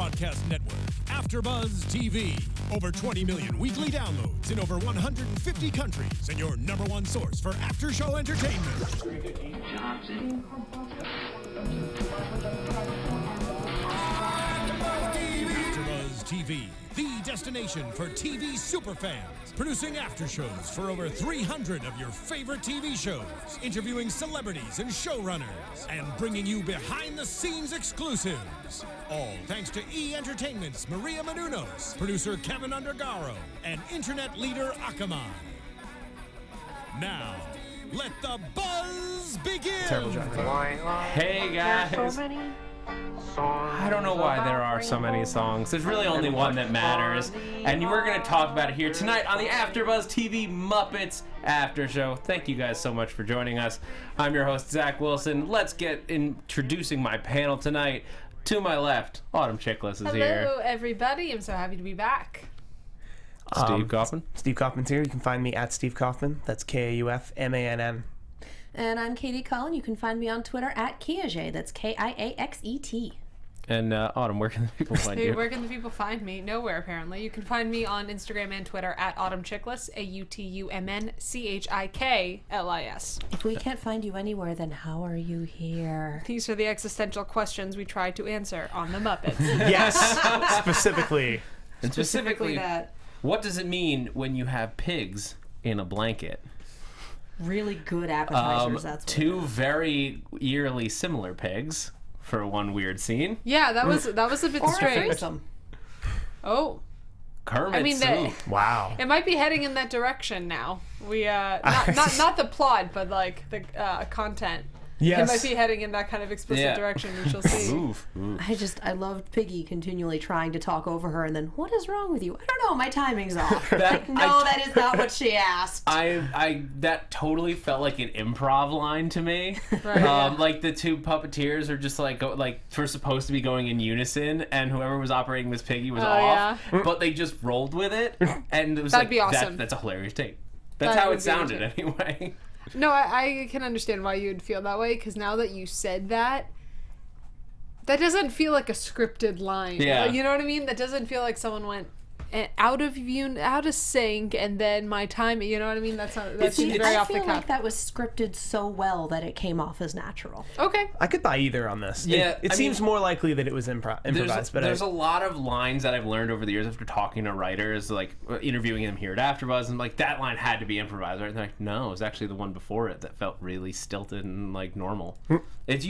broadcast network, AFTERBUZZ TV. Over 20 million weekly downloads in over 150 countries, and your #1 source for after-show entertainment. AFTERBUZZ TV, the destination for TV superfans. Producing after-shows for over 300 of your favorite TV shows. Interviewing celebrities and showrunners. And bringing you behind-the-scenes exclusives. All thanks to E! Entertainment's Maria Menounos, producer Kevin Undergaro, and internet leader Akamai. Now, let the buzz begin! Terrible job. Hey guys! I don't know why there are so many songs. There's really only one that matters. And we're going to talk about it here tonight on the AfterBuzz TV Muppets After Show. Thank you guys so much for joining us. I'm your host, Zach Wilson. Let's get introducing my panel tonight. To my left, Autumn Chiklis is here. Hello, everybody. I'm so happy to be back. Steve Kaufmann. Steve Kaufmann's here. You can find me at Steve Kaufmann. That's Kaufmann. And I'm Katie Cullen. You can find me on Twitter at Kiaxet. That's Kiaxet. And Autumn, where can the people find you? Where can the people find me? Nowhere, apparently. You can find me on Instagram and Twitter at Autumn Chiklis, AutumnChiklis. If we can't find you anywhere, then how are you here? These are the existential questions we try to answer on the Muppets. Yes, specifically. And specifically, that. what does it mean when you have pigs in a blanket? Really good appetizers, that's what Two very eerily similar pigs for one weird scene. Yeah, that was a bit strange. Oh. Kermit. I mean, Wow. it might be heading in that direction now. We not the plot, but like the content. Yes. It might be heading in that kind of explicit direction. We shall see. Oof. I loved Piggy continually trying to talk over her and then, what is wrong with you? I don't know, my timing's off. That is not what she asked. That totally felt like an improv line to me. Right, Like the two puppeteers are just like we're supposed to be going in unison, and whoever was operating this piggy was off, but they just rolled with it, and it was That'd be awesome. That's a hilarious take. That's That how would it be sounded anyway. No, I can understand why you'd feel that way, because now that you said that, that doesn't feel like a scripted line. Yeah. You know what I mean? That doesn't feel like someone went out of sync, and then my time, you know what I mean? That seems very off the cuff. I feel like that was scripted so well that it came off as natural. Okay. I could buy either on this. Yeah, It seems more likely that it was improvised. There's a lot of lines that I've learned over the years after talking to writers, like interviewing them here at AfterBuzz, and like that line had to be improvised. Right? They're like, no, it was actually the one before it that felt really stilted and like normal. It's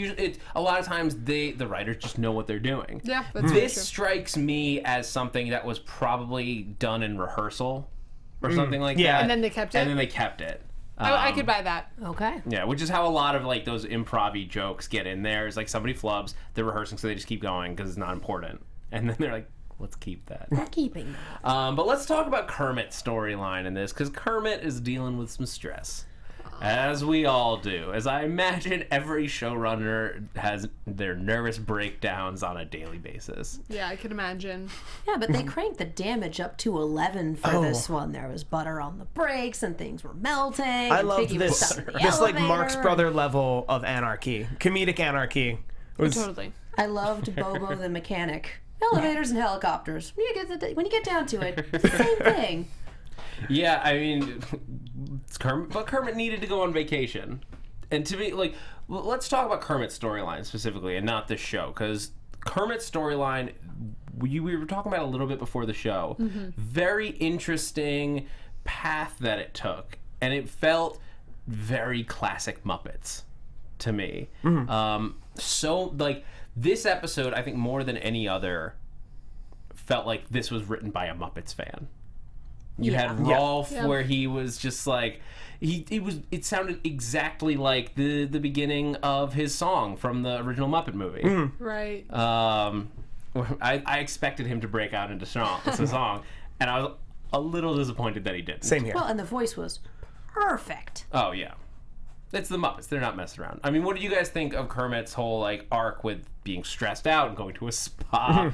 a lot of times the writers just know what they're doing. Yeah, that's very This true. strikes me as something that was probably done in rehearsal or something like that. And then they kept it? And then they kept it. I could buy that. Okay. Yeah, which is how a lot of like those improv-y jokes get in there. Is like somebody flubs, they're rehearsing, so they just keep going because it's not important, and then they're like, let's keep that. We're keeping that. But let's talk about Kermit's storyline in this, because Kermit is dealing with some stress, as we all do. As I imagine every showrunner has their nervous breakdowns on a daily basis. Yeah, I can imagine. Yeah, but they cranked the damage up to 11 for this one. There was butter on the brakes and things were melting. I loved this like Marx Brother level of anarchy, comedic anarchy. Totally. I loved Bobo the mechanic. Elevators and helicopters. When you get down to it, it's the same thing. Yeah, I mean, Kermit needed to go on vacation. And to me, like, let's talk about Kermit's storyline specifically and not this show, because Kermit's storyline, we were talking about a little bit before the show. Very interesting path that it took, and it felt very classic Muppets to me. So, like, this episode, I think more than any other, felt like this was written by a Muppets fan. You had Rolf, where he was just like, it sounded exactly like the beginning of his song from the original Muppet movie. Right. I expected him to break out into song, and I was a little disappointed that he didn't. Same here. Well, and the voice was perfect. Oh, yeah. It's the Muppets. They're not messing around. I mean, what do you guys think of Kermit's whole like arc with being stressed out and going to a spa,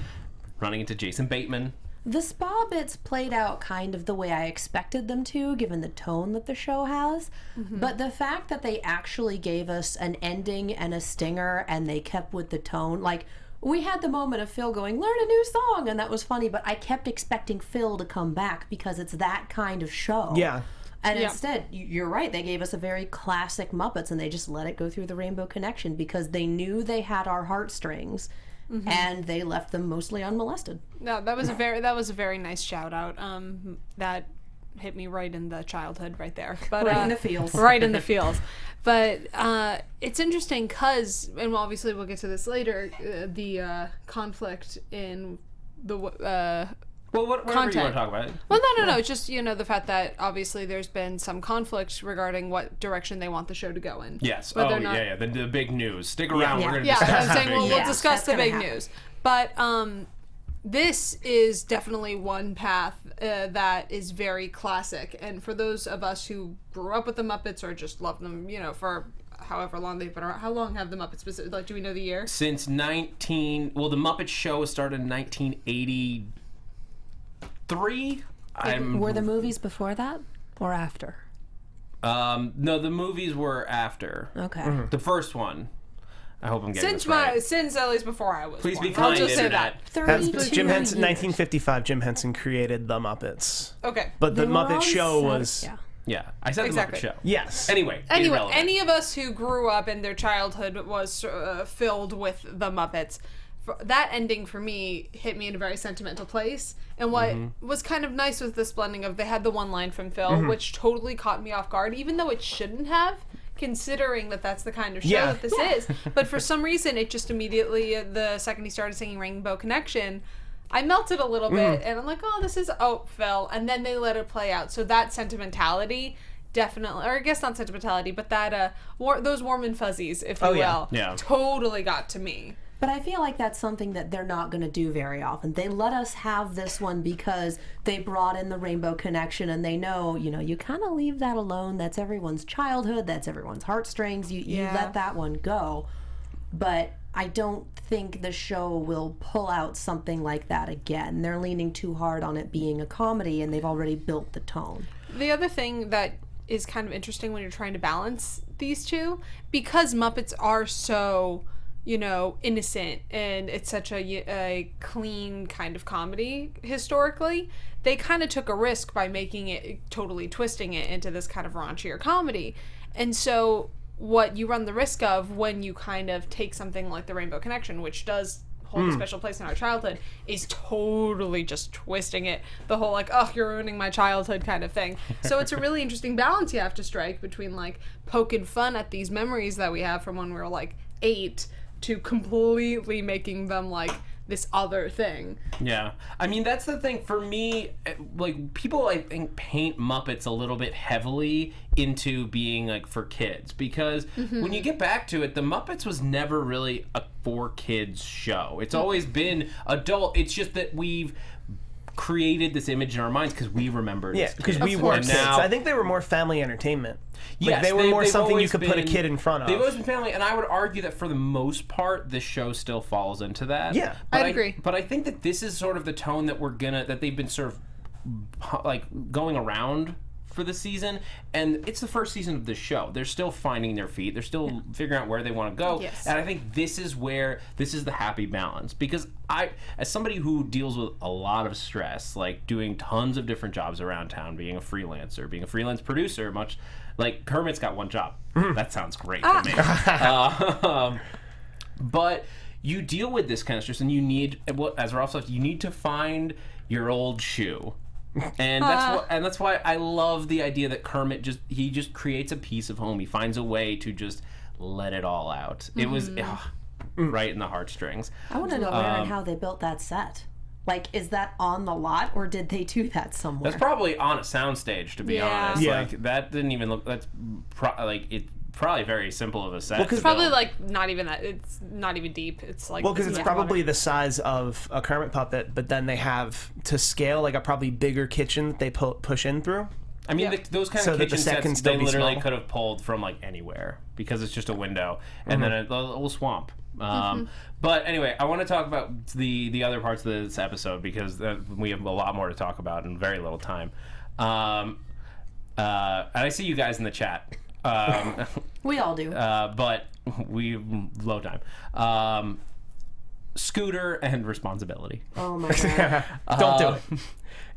running into Jason Bateman? The spa bits played out kind of the way I expected them to, given the tone that the show has. But the fact that they actually gave us an ending and a stinger and they kept with the tone, like, we had the moment of Phil going, learn a new song, and that was funny, but I kept expecting Phil to come back because it's that kind of show. Yeah. And instead, you're right, they gave us a very classic Muppets, and they just let it go through the Rainbow Connection because they knew they had our heartstrings, and they left them mostly unmolested. No, that was a very nice shout out. That hit me right in the childhood right there. But, Right in the feels. Right in the feels. But it's interesting because, and obviously we'll get to this later, the conflict in the Well, whatever you want to talk about. Well, no. It's just, the fact that obviously there's been some conflict regarding what direction they want the show to go in. Yes. But The big news. Stick around. Yeah. We're going to Yeah, discuss I'm saying we'll Yes, discuss that's the gonna big happen. news. But this is definitely one path that is very classic. And for those of us who grew up with the Muppets or just love them, for however long they've been around. How long have the Muppets been? Like, do we know the year? Since the Muppet Show started in 1983. Were the movies before that or after? No, the movies were after. Okay. The first one. I hope I'm getting this right. Since at least before I was Please born. be I'll kind, just say Internet. that. Jim Henson, 1955. Jim Henson created the Muppets, Okay. but the They were Muppet on Show set- was Yeah. Yeah, I said Exactly. the Muppet Show. yes. Anyway, irrelevant. Any of us who grew up and their childhood was filled with the Muppets, that ending for me hit me in a very sentimental place. And what was kind of nice was this blending of, they had the one line from Phil, which totally caught me off guard, even though it shouldn't have, considering that that's the kind of show that this is. But for some reason, it just immediately, the second he started singing Rainbow Connection, I melted a little bit, and I'm like, Phil. And then they let it play out. So that sentimentality definitely, or I guess not sentimentality, but that those warm and fuzzies, if you will, totally got to me. But I feel like that's something that they're not going to do very often. They let us have this one because they brought in the Rainbow Connection, and they know, you kind of leave that alone. That's everyone's childhood. That's everyone's heartstrings. You let that one go. But I don't think the show will pull out something like that again. They're leaning too hard on it being a comedy, and they've already built the tone. The other thing that is kind of interesting when you're trying to balance these two, because Muppets are so, innocent, and it's such a clean kind of comedy historically, they kind of took a risk by making it, totally twisting it into this kind of raunchier comedy. And so what you run the risk of when you kind of take something like the Rainbow Connection, which does hold a special place in our childhood, is totally just twisting it. The whole you're ruining my childhood kind of thing. So it's a really interesting balance you have to strike between poking fun at these memories that we have from when we were 8 to completely making them this other thing. Yeah. I mean, that's the thing for me, people I think paint Muppets a little bit heavily into being for kids, because when you get back to it, the Muppets was never really a for kids show. It's always been adult. It's just that we've created this image in our minds because we remembered Yeah, because we were kids. now, I think they were more family entertainment. Yes, they were more they've something you always could put a been- kid in front of. They've always been family, and I would argue that for the most part, the show still falls into that. Yeah. But I'd agree. But I think that this is sort of the tone that that they've been sort of going around for the season, and it's the first season of the show. They're still finding their feet. They're still figuring out where they want to go. Yes. And I think this is the happy balance, because as somebody who deals with a lot of stress, doing tons of different jobs around town, being a freelancer, being a freelance producer, much like Kermit's got one job. That sounds great to me. But you deal with this kind of stress, and you need, as Ralph said, you need to find your old shoe. And that's why I love the idea that Kermit just creates a piece of home. He finds a way to just let it all out. It was right in the heartstrings. I want to know where and how they built that set. Is that on the lot, or did they do that somewhere? That's probably on a soundstage, to be honest. Yeah. That didn't even look. That's it's probably very simple of a set. It's probably not even that. It's not even deep. It's because it's probably the size of a Kermit puppet, but then they have to scale a probably bigger kitchen that they push in through. I mean, those kind So of that the kitchen set can sets, still they be literally small. could have pulled from anywhere, because it's just a window and then a little swamp. But anyway, I want to talk about the other parts of this episode, because we have a lot more to talk about in very little time. And I see you guys in the chat. We all do. But we low time. Scooter and responsibility. Oh my god. Don't do it.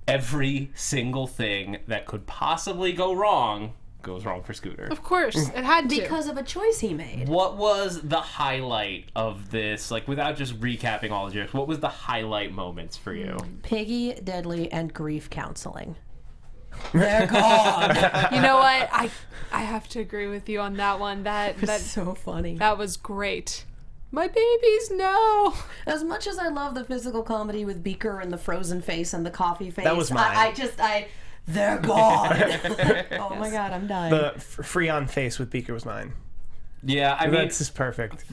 Every single thing that could possibly go wrong goes wrong for Scooter. Of course, it had to. Because of a choice he made. What was the highlight of this? Like, without just recapping all the jokes, what was the highlight moments for you? Piggy, Deadly, and grief counseling. They're gone. You know what? I have to agree with you on that one. That's so funny. That was great. My babies, no. As much as I love the physical comedy with Beaker and the frozen face and the coffee face, That was mine. they're gone. Oh my god, I'm dying. The Freon face with Beaker was mine. Yeah, I mean, That's just perfect.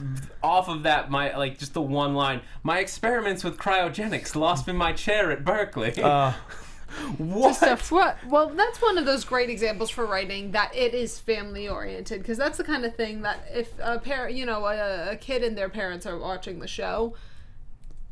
off of that, just the one line, my experiments with cryogenics lost me my chair at Berkeley. What? Well, that's one of those great examples for writing that it is family oriented, because that's the kind of thing that if a parent, a kid and their parents are watching the show,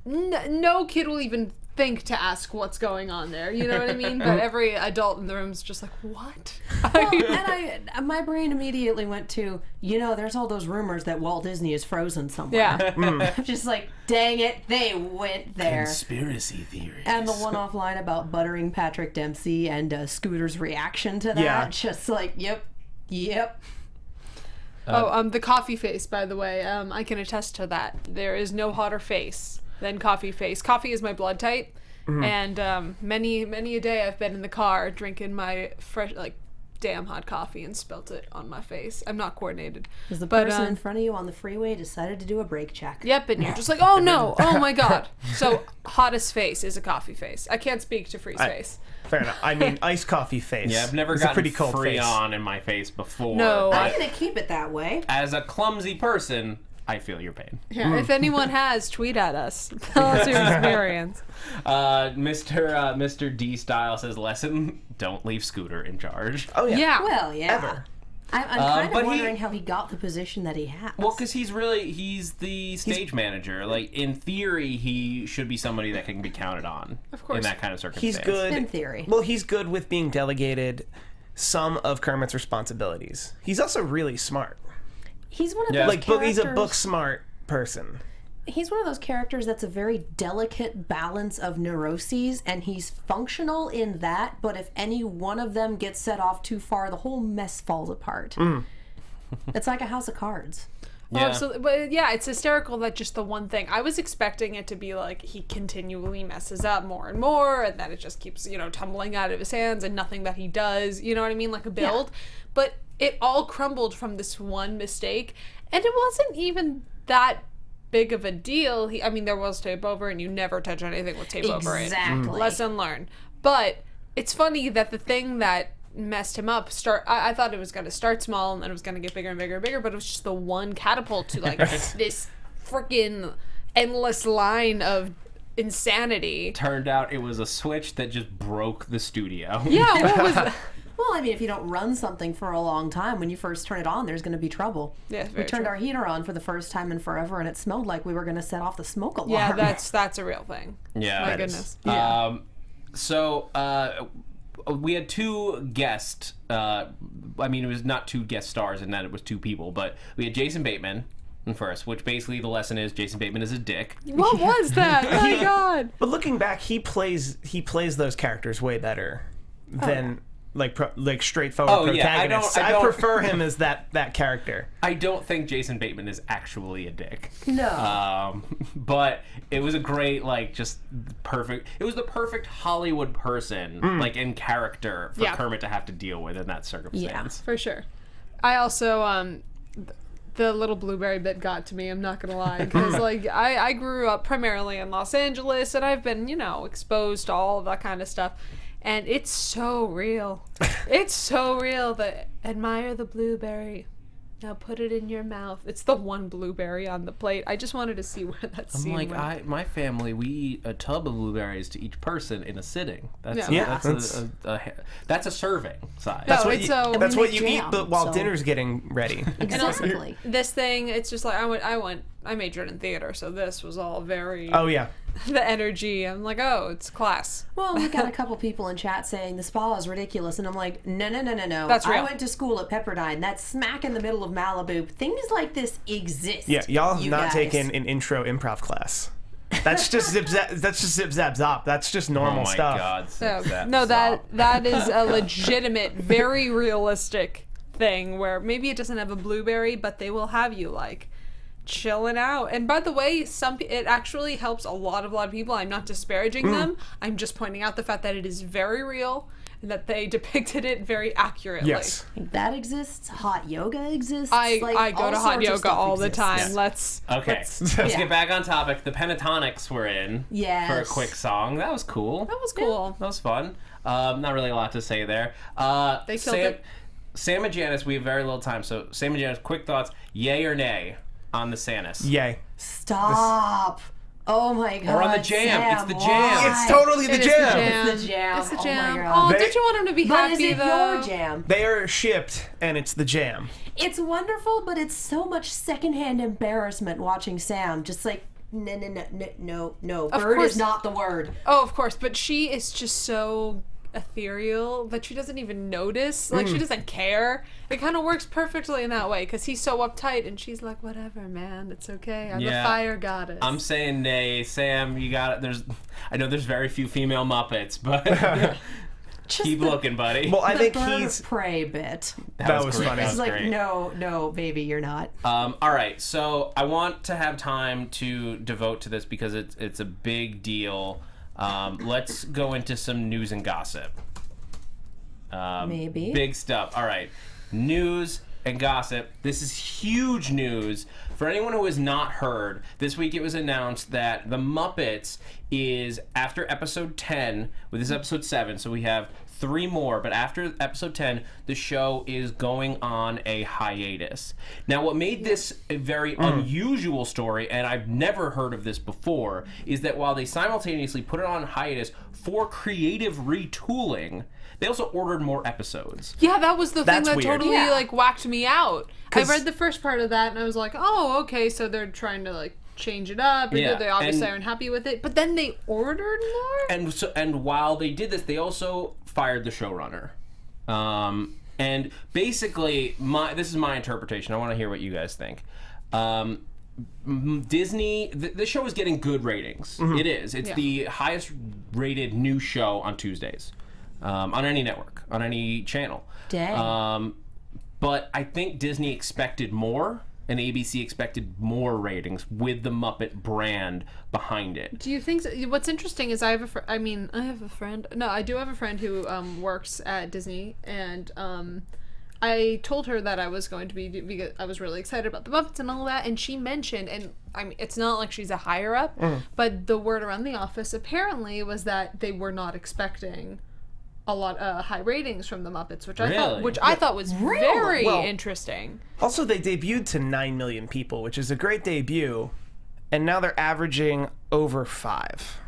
no kid will even think to ask what's going on there. You know what I mean? But every adult in the room is just like, what? Well, and my brain immediately went to, there's all those rumors that Walt Disney is frozen somewhere. Yeah. I'm just like, dang it, they went there. Conspiracy theories. And the one-off line about buttering Patrick Dempsey and Scooter's reaction to that, just like, yep. The coffee face, by the way, I can attest to that. There is no hotter face than coffee face. Coffee is my blood type, and many a day I've been in the car drinking my fresh, damn hot coffee and spilt it on my face. I'm not coordinated. Because the person in front of you on the freeway decided to do a brake check. Yep, and you're just like, oh no, oh my god. So hottest face is a coffee face. I can't speak to Freeze face. Fair enough. I mean, iced coffee face. Yeah, I've never It's gotten a pretty cold face. Freon in my face before. No. I'm but going to keep it that way. as a clumsy person, I feel your pain. Yeah, if anyone has, tweet at us. Tell us your experience. Mr. D Style says, lesson, don't leave Scooter in charge. Oh yeah. Yeah. Well, yeah. Ever. I'm kind but of wondering how he got the position that he has. Well, because he's the stage manager. Like, in theory, he should be somebody that can be counted on. Of course. In that kind of circumstance. He's good. In theory. Well, he's good with being delegated some of Kermit's responsibilities. He's also really smart. He's one of Yeah. those Like, characters. he's a book smart person. He's one of those characters that's a very delicate balance of neuroses, and he's functional in that, but if any one of them gets set off too far, the whole mess falls apart. It's like a house of cards. Yeah. Absolutely. But yeah, it's hysterical that just the one thing. I was expecting it to be like he continually messes up more and more, and that it just keeps, tumbling out of his hands and nothing that he does, you know what I mean? Like a build. Yeah. But it all crumbled from this one mistake, and it wasn't even that big of a deal. There was tape over, and you never touch anything with tape over it. Exactly. Lesson learned. But it's funny that the thing that messed him up I thought it was going to start small and then it was going to get bigger and bigger and bigger, but it was just the one catapult to this freaking endless line of insanity. Turned out it was a switch that just broke the studio. Yeah, what was that? Well, if you don't run something for a long time, when you first turn it on, there's going to be trouble. Yeah, we turned our heater on for the first time in forever, and it smelled like we were going to set off the smoke alarm. Yeah, that's a real thing. Yeah. My goodness. We had two guests. It was not two guest stars in that it was two people, but we had Jason Bateman first, which basically the lesson is Jason Bateman is a dick. What was that? Oh my god. But looking back, he plays those characters way better than straightforward protagonists. I don't prefer him as that character. I don't think Jason Bateman is actually a dick. No. But it was a great, just perfect. It was the perfect Hollywood person, in character for Kermit to have to deal with in that circumstance. For sure. I also the little blueberry bit got to me, I'm not gonna lie, because I grew up primarily in Los Angeles, and I've been exposed to all of that kind of stuff. And it's so real. It's so real that admire the blueberry. Now put it in your mouth. It's the one blueberry on the plate. I just wanted to see where that scene went. My family, we eat a tub of blueberries to each person in a sitting. That's a serving size. That's No, what you jam, eat, but while so- dinner's getting ready. Exactly. This thing, it's just like I majored in theater, so this was all very Oh yeah. the energy. I'm like, oh, it's class. Well, we got a couple people in chat saying the spa is ridiculous, and I'm like, no. That's real. I went to school at Pepperdine. That's smack in the middle of Malibu. Things like this exist. Yeah, y'all have not guys. taken an intro improv class. That's just zip zap zop. That's just normal Oh my stuff. God. No, that is a legitimate, very realistic thing where maybe it doesn't have a blueberry, but they will have you like chilling out. And by the way, it actually helps a lot of people. I'm not disparaging them. I'm just pointing out the fact that it is very real and that they depicted it very accurately. Yes. That exists. Hot yoga exists. I go all to hot sorts of yoga stuff all the exists. time. Yeah. Let's Let's get back on topic. The Pentatonix were in Yes. for a quick song. That was cool. That was cool. That was fun. Not really a lot to say there. They killed it. Sam and Janice, we have very little time, so Sam and Janice, quick thoughts. Yay or nay on the Sanus? Yay. Stop. Oh my God. Or on the jam. Sam, It's the why? jam. It's totally the It is jam. It's the jam. It's the Oh my jam. God. Oh, They- did you want him to be But happy is it though? your jam? They are shipped, and it's the jam. It's wonderful, but it's so much secondhand embarrassment watching Sam. Just like, no. Bird course. is not the word. Oh, of course, but she is just so ethereal that she doesn't even notice. Like, she doesn't care. It kind of works perfectly in that way because he's so uptight and she's like, whatever, man, it's okay. I'm the fire goddess. I'm saying nay. Sam, you got it. I know there's very few female Muppets, but keep looking, buddy. Well, I The think bird he's. of prey bit. That was great. funny. That It's was like, great. no, baby, you're not. All right, so I want to have time to devote to this because it's a big deal. Let's go into some news and gossip. Maybe. Big stuff. All right, news and gossip. This is huge news. For anyone who has not heard, this week it was announced that The Muppets is, after episode 10, well, this is episode 7, so we have 3 more, but after episode 10, the show is going on a hiatus. Now, what made this a very unusual story, and I've never heard of this before, is that while they simultaneously put it on hiatus for creative retooling, they also ordered more episodes. Yeah, that was the thing That's that weird. totally Yeah. like whacked me out. I 'Cause- read the first part of that and I was like, oh, okay, so they're trying to like change it up. Or Yeah, they obviously and- aren't happy with it. But then they ordered more? And while they did this, they also fired the showrunner. And basically, this is my interpretation. I want to hear what you guys think. Disney, the show is getting good ratings. It is. It's the highest rated new show on Tuesdays, on any network, on any channel. Dang. But I think Disney expected more, and ABC expected more ratings with the Muppet brand behind it. Do you think so? What's interesting is I do have a friend who works at Disney, and I told her that I was going to be, because I was really excited about the Muppets and all that, and she mentioned, and I mean, it's not like she's a higher up, but the word around the office apparently was that they were not expecting a lot high ratings from the Muppets, which I thought was very Well, interesting. Also, they debuted to 9 million people, which is a great debut, and now they're averaging over 5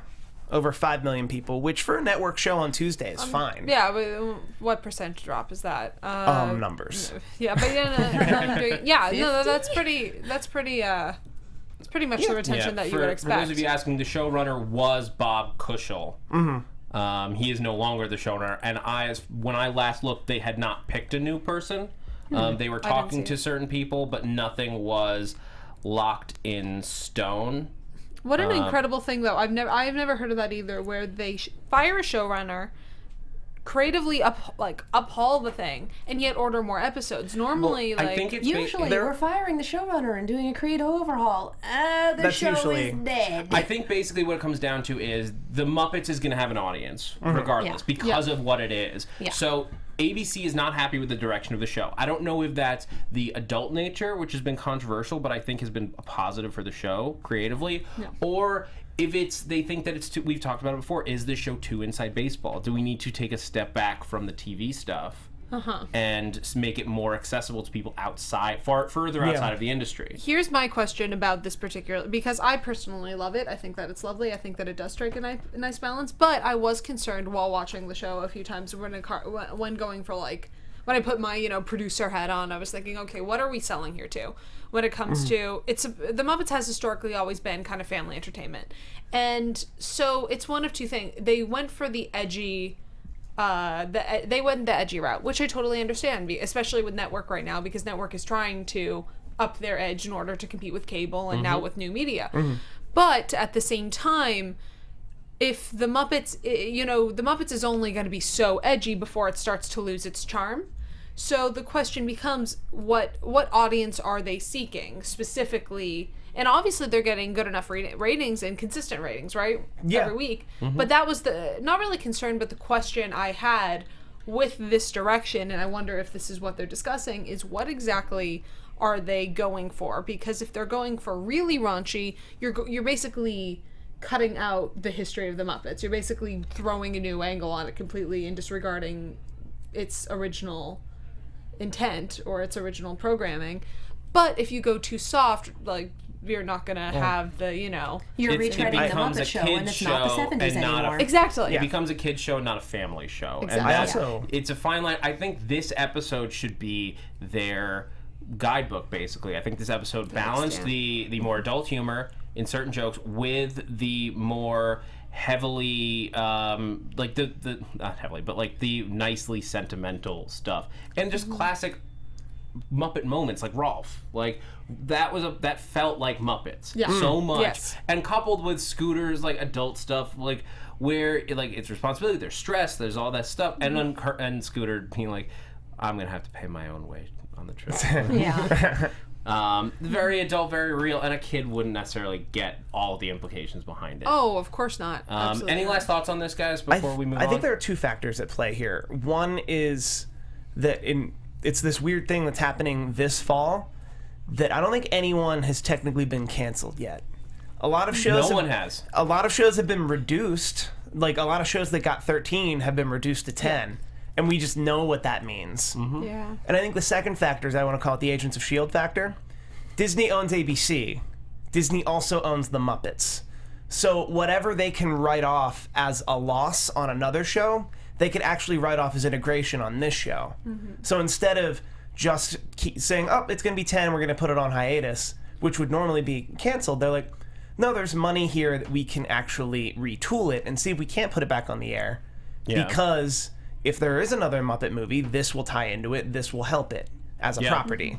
million people, which for a network show on Tuesday is fine. Yeah, but what percent drop is that? Numbers. Yeah, but that's pretty much the retention that you would expect. For those of you asking, the showrunner was Bob Cushel. He is no longer the showrunner, and when I last looked, they had not picked a new person. They were talking to certain people, but nothing was locked in stone. What an incredible thing, though. I've never heard of that either, where they fire a showrunner, creatively uphaul the thing, and yet order more episodes. Normally, I think it's Usually, we're firing the showrunner and doing a creative overhaul. The That's show usually- is dead. I think basically what it comes down to is the Muppets is going to have an audience, regardless, Yeah. because of what it is. Yeah. So ABC is not happy with the direction of the show. I don't know if that's the adult nature, which has been controversial, but I think has been a positive for the show creatively, or if they think that it's too, we've talked about it before, is this show too inside baseball? Do we need to take a step back from the TV stuff and make it more accessible to people further outside of the industry? Here's my question about this particular, because I personally love it. I think that it's lovely. I think that it does strike a nice balance. But I was concerned while watching the show a few times when going for when I put my producer hat on. I was thinking, okay, what are we selling here to? When it comes to the Muppets has historically always been kind of family entertainment, and so it's one of two things. They went for the edgy. They went the edgy route, which I totally understand, especially with network right now, because network is trying to up their edge in order to compete with cable and now with new media. But at the same time, if the Muppets, the Muppets is only going to be so edgy before it starts to lose its charm. So the question becomes, what audience are they seeking specifically? And obviously they're getting good enough ratings and consistent ratings, right? Yeah. Every week. But that was not really concern, but the question I had with this direction, and I wonder if this is what they're discussing, is what exactly are they going for? Because if they're going for really raunchy, you're basically cutting out the history of the Muppets. You're basically throwing a new angle on it completely and disregarding its original intent or its original programming. But if you go too soft, like, you're not gonna have the, You're retreading the becomes Muppet a Show, kid's and it's not the show 70s and not anymore. Exactly. It becomes a kid's show, not a family show. Exactly. And it's a fine line. I think this episode should be their guidebook, basically. I think this episode balanced the more adult humor in certain jokes with the more heavily like the not heavily, but like the nicely sentimental stuff, and just classic Muppet moments like Rolf. Like that felt like Muppets so much. And coupled with Scooter's like adult stuff, like where it's responsibility, there's stress, there's all that stuff, and then and Scooter being like, I'm gonna have to pay my own way on the trip. Very adult, very real, and a kid wouldn't necessarily get all the implications behind it. Oh, of course not. Any last thoughts on this, guys, before we move on? I think there are two factors at play here. One is that it's this weird thing that's happening this fall that I don't think anyone has technically been canceled yet. A lot of shows. No one has. A lot of shows have been reduced. Like a lot of shows that got 13 have been reduced to 10. And we just know what that means. Yeah. And I think the second factor is, I want to call it the Agents of S.H.I.E.L.D. factor. Disney owns ABC. Disney also owns the Muppets. So whatever they can write off as a loss on another show, they could actually write off as integration on this show. So instead of just keep saying, oh, it's going to be 10, we're going to put it on hiatus, which would normally be canceled, they're like, no, there's money here that we can actually retool it and see if we can't put it back on the air. Because if there is another Muppet movie, this will tie into it, this will help it as a property.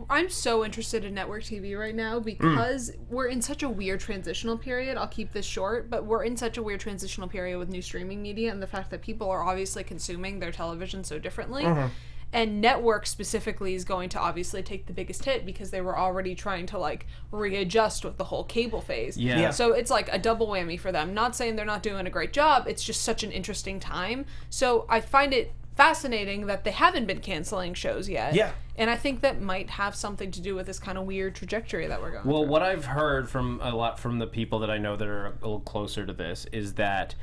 I'm so interested in network TV right now because we're in such a weird transitional period. I'll keep this short, but we're in such a weird transitional period with new streaming media and the fact that people are obviously consuming their television so differently. And network specifically is going to obviously take the biggest hit because they were already trying to like readjust with the whole cable phase. So it's like a double whammy for them. Not saying they're not doing a great job, it's just such an interesting time. So I find it fascinating that they haven't been canceling shows yet. And I think that might have something to do with this kind of weird trajectory that we're going through. What I've heard from a lot from the people that I know that are a little closer to this is that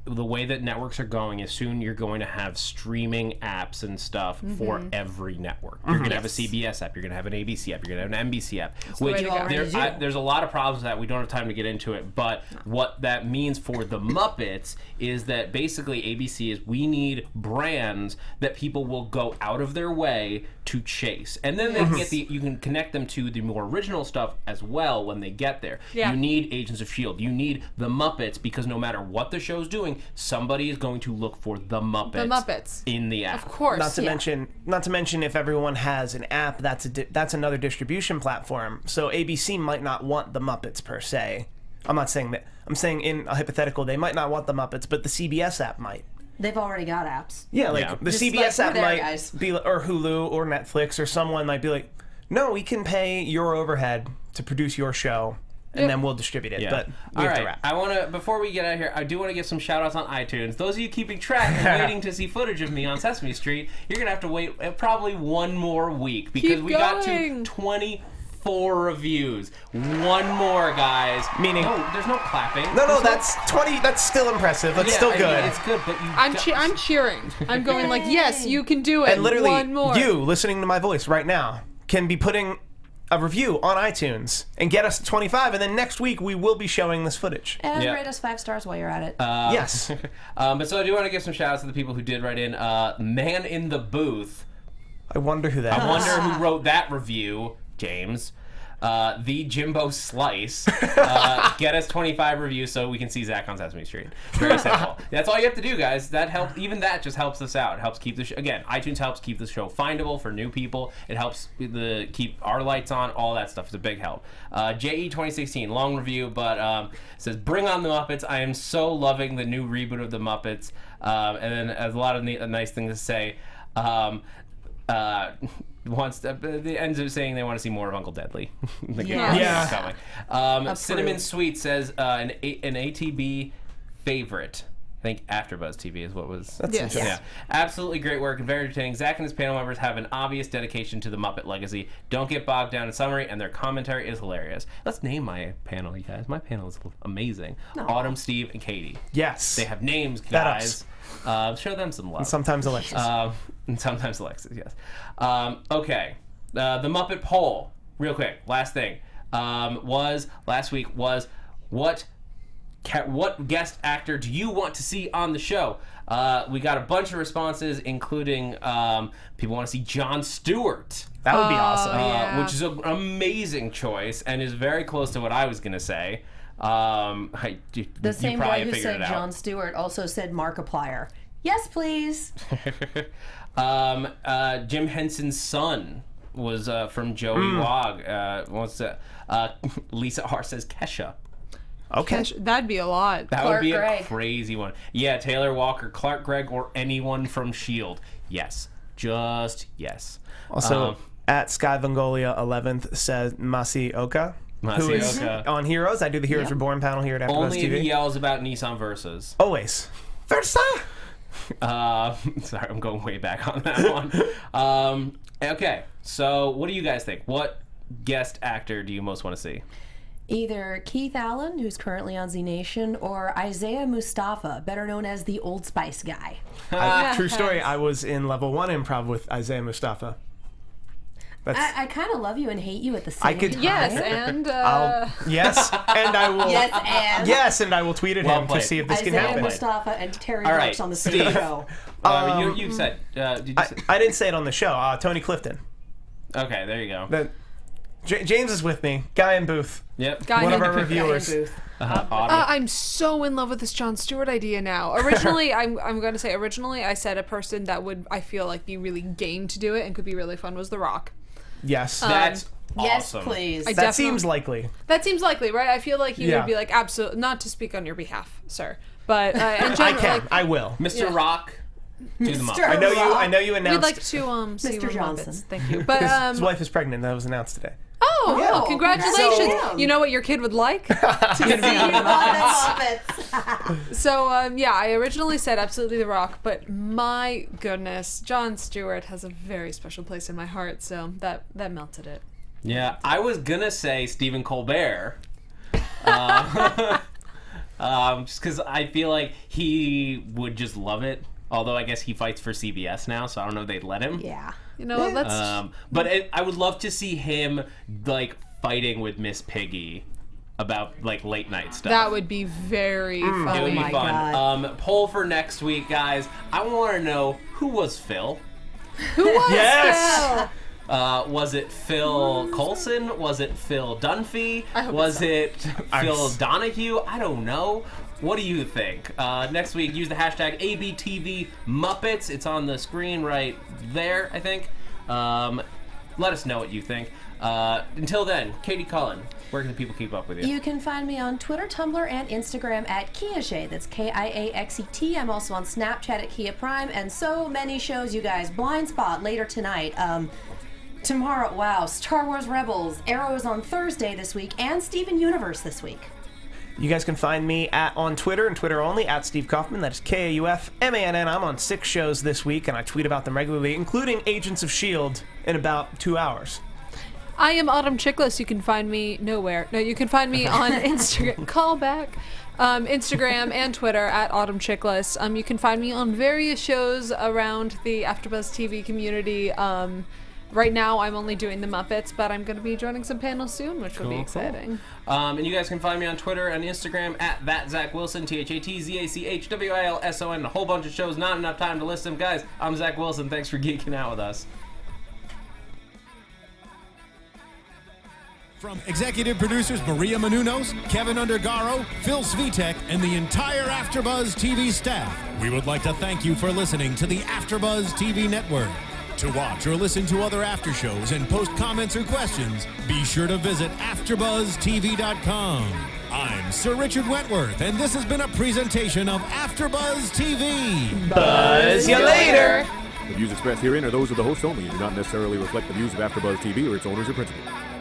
the way that networks are going is soon you're going to have streaming apps and stuff for every network. You're going to have a CBS app, you're going to have an ABC app, you're going to have an NBC app. Which there's a lot of problems with that. We don't have time to get into it. But what that means for the Muppets is that basically ABC is we need brands that people will go out of their way to chase. And then they can get you can connect them to the more original stuff as well when they get there. You need Agents of S.H.I.E.L.D. You need the Muppets because no matter what the show's doing, somebody is going to look for the Muppets in the app. Of course. Not to mention if everyone has an app, that's another distribution platform. So ABC might not want the Muppets per se. I'm not saying that. I'm saying in a hypothetical they might not want the Muppets, but the CBS app might. They've already got apps. The CBS app might be, or Hulu or Netflix or someone might be like, no, we can pay your overhead to produce your show. And then we'll distribute it. But we have to wrap. I want to, before we get out of here, I do want to give some shout outs on iTunes. Those of you keeping track and waiting to see footage of me on Sesame Street, you're going to have to wait probably one more week because we got to 24 reviews. One more, guys. Meaning, there's no clapping. No, that's 20. That's still impressive. That's still good. It's good, but I'm cheering. I'm going like, yes, you can do it. And literally, one more. you listening to my voice right now can be putting a review on iTunes and get us to 25, and then next week we will be showing this footage. And rate us 5 stars while you're at it. Yes. But so I do want to give some shout outs to the people who did write in. Man in the Booth. I wonder who that is. I wonder who wrote that review, James. the Jimbo Slice. Get us 25 reviews so we can see Zach on Sesame Street. Very simple. That's all you have to do, guys. That helps. Even that just helps us out. It helps keep the show. Again, iTunes helps keep the show findable for new people. It helps keep our lights on. All that stuff is a big help. JE 2016, long review, but says, "Bring on the Muppets. I am so loving the new reboot of the Muppets." And then a lot of nice things to say. They ends up saying they want to see more of Uncle Deadly. Cinnamon Sweet says an ATB favorite. I think AfterBuzz TV is what was. That's interesting. Yeah, absolutely great work and very entertaining. Zach and his panel members have an obvious dedication to the Muppet legacy. Don't get bogged down in summary, and their commentary is hilarious. Let's name my panel, you guys. My panel is amazing. Aww. Autumn, Steve, and Katie. Yes. They have names, guys. Show them some love. And sometimes Alexis. Yes. Okay. The Muppet Poll, real quick, last thing, last week was what guest actor do you want to see on the show? We got a bunch of responses, including people want to see Jon Stewart. That would be awesome. Yeah. Which is an amazing choice and is very close to what I was going to say. The same guy who said Jon Stewart also said Markiplier. Yes, please. Jim Henson's son was from Joey Wog. Lisa R says Kesha. Okay. That'd be a lot. That Clark would be Gregg. a crazy one. Yeah, Taylor Walker, Clark Gregg, or anyone from S.H.I.E.L.D. Yes. Just yes. Also, at Sky Vangolia 11th says Masi Oka. Who is on Heroes. I do the Heroes Reborn panel here at AfterBuzz Only TV. if he yells about Nissan Versus. Always. Versa! Sorry, I'm going way back on that one. Okay, so what do you guys think? What guest actor do you most want to see? Either Keith Allen, who's currently on Z Nation, or Isaiah Mustafa, better known as the Old Spice guy. True story. I was in level 1 improv with Isaiah Mustafa. I kind of love you and hate you at the same time. Yes, and yes, and I will. Yes, and I will tweet at him to see if this Isaiah can happen. Mustafa and Terry All Brooks right, on the same Steve. show. You said. Did you say? I didn't say it on the show. Tony Clifton. Okay, there you go. James is with me. Guy in booth. Yep. One of our reviewers. I'm so in love with this Jon Stewart idea now. Originally, I'm going to say I said a person that would, I feel like, be really game to do it and could be really fun was The Rock. Yes. That's Yes, awesome. please. That seems likely. That seems likely, right? I feel like he would be like, absolutely, not to speak on your behalf, sir, but in general, I can. I will. Mr. Rock, do the Muppet. I know you announced. we'd like to see Mr. Johnson. Muppets. Thank you. But his wife is pregnant. That was announced today. oh, congratulations! So- You know what your kid would like? To be on the Muppets. So I originally said absolutely The Rock, but my goodness, Jon Stewart has a very special place in my heart, so that melted it. Yeah, I was gonna say Stephen Colbert, just because I feel like he would just love it. Although I guess he fights for CBS now, so I don't know if they'd let him. Yeah. You know what? Let's. But I would love to see him like fighting with Miss Piggy about like late night stuff. That would be very fun. It would be my fun. Poll for next week, guys. I want to know who was Phil. Who was Yes! Phil? Was it Phil Coulson? Was it Phil Dunphy? Was it Phil Donahue? I don't know. What do you think? Next week, use the hashtag ABTV Muppets. It's on the screen right there, I think. Let us know what you think. Until then, Katie Cullen, where can people keep up with you? You can find me on Twitter, Tumblr, and Instagram at Kiaxet. That's Kiaxet. I'm also on Snapchat at Kia Prime, and so many shows, you guys. Blind Spot later tonight. Tomorrow, wow, Star Wars Rebels. Arrow is on Thursday this week, and Steven Universe this week. You guys can find me on Twitter and Twitter only at Steve Kaufmann. That is Kaufmann. I'm on 6 shows this week, and I tweet about them regularly, including Agents of S.H.I.E.L.D. in about 2 hours. I am Autumn Chiklis. You can find me nowhere. No, you can find me on Instagram. Call back. Instagram and Twitter at Autumn Chiklis. You can find me on various shows around the AfterBuzz TV community. Right now, I'm only doing the Muppets, but I'm going to be joining some panels soon, which will be exciting. And you guys can find me on Twitter and Instagram at @ZachWilson, ThatZachWilson, a whole bunch of shows, not enough time to list them. Guys, I'm Zach Wilson. Thanks for geeking out with us. From executive producers Maria Menounos, Kevin Undergaro, Phil Svitek, and the entire AfterBuzz TV staff, we would like to thank you for listening to the AfterBuzz TV network. To watch or listen to other after shows and post comments or questions, be sure to visit AfterBuzzTV.com. I'm Sir Richard Wentworth, and this has been a presentation of AfterBuzz TV. Buzz you later! The views expressed herein are those of the hosts only and do not necessarily reflect the views of AfterBuzz TV or its owners or principals.